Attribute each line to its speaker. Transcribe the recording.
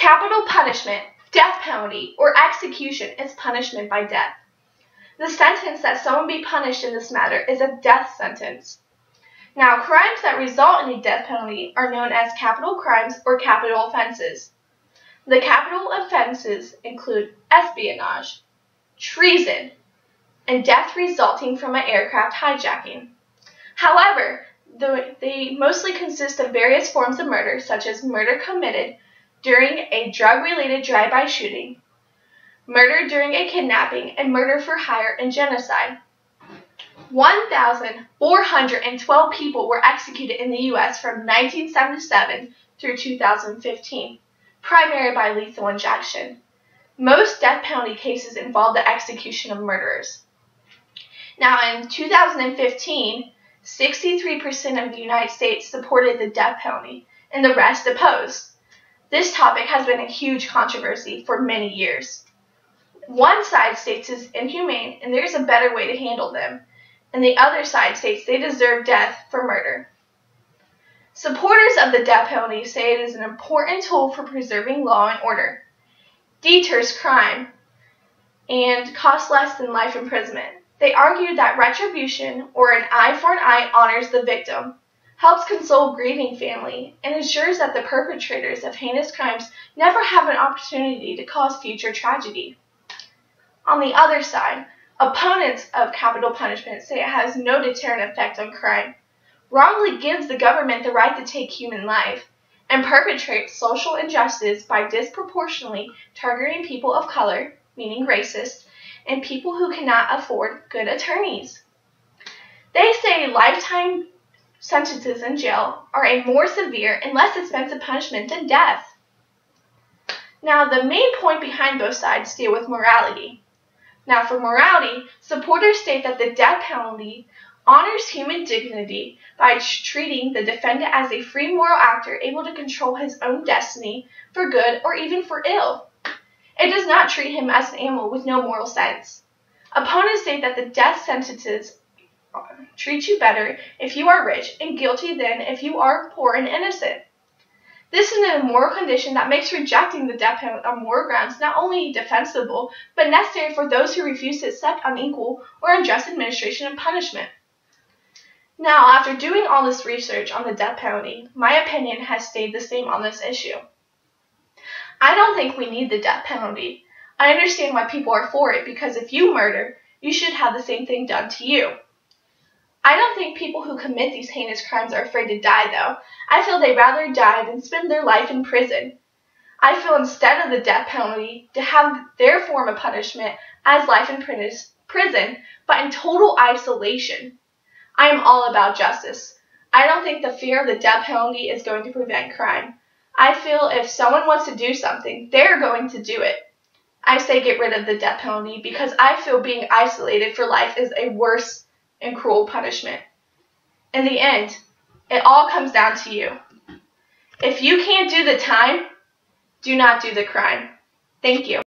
Speaker 1: Capital punishment, death penalty, or execution is punishment by death. The sentence that someone be punished in this matter is a death sentence. Now, crimes that result in a death penalty are known as capital crimes or capital offenses. The capital offenses include espionage, treason, and death resulting from an aircraft hijacking. However, they mostly consist of various forms of murder, such as murder committed during a drug-related drive-by shooting, murder during a kidnapping, and murder for hire and genocide. 1,412 people were executed in the U.S. from 1977 through 2015, primarily by lethal injection. Most death penalty cases involve the execution of murderers. Now, in 2015, 63% of the United States supported the death penalty, and the rest opposed. This topic has been a huge controversy for many years. One side states it's inhumane and there's a better way to handle them, and the other side states they deserve death for murder. Supporters of the death penalty say it is an important tool for preserving law and order, deters crime, and costs less than life imprisonment. They argue that retribution, or an eye for an eye, honors the victim, helps console grieving family, and ensures that the perpetrators of heinous crimes never have an opportunity to cause future tragedy. On the other side, opponents of capital punishment say it has no deterrent effect on crime, wrongly gives the government the right to take human life, and perpetrates social injustice by disproportionately targeting people of color, meaning racists, and people who cannot afford good attorneys. They say lifetime sentences in jail are a more severe and less expensive punishment than death. Now, the main point behind both sides deal with morality. Now, for morality, supporters state that the death penalty honors human dignity by treating the defendant as a free moral actor able to control his own destiny for good or even for ill. It does not treat him as an animal with no moral sense. Opponents state that the death sentences treat you better if you are rich and guilty than if you are poor and innocent. This is a moral condition that makes rejecting the death penalty on moral grounds not only defensible, but necessary for those who refuse to accept unequal or unjust administration of punishment. Now, after doing all this research on the death penalty, my opinion has stayed the same on this issue. I don't think we need the death penalty. I understand why people are for it, because if you murder, you should have the same thing done to you. I don't think people who commit these heinous crimes are afraid to die, though. I feel they'd rather die than spend their life in prison. I feel instead of the death penalty, to have their form of punishment as life in prison, but in total isolation. I am all about justice. I don't think the fear of the death penalty is going to prevent crime. I feel if someone wants to do something, they're going to do it. I say get rid of the death penalty because I feel being isolated for life is a worse and cruel punishment. In the end, it all comes down to you. If you can't do the time, do not do the crime. Thank you.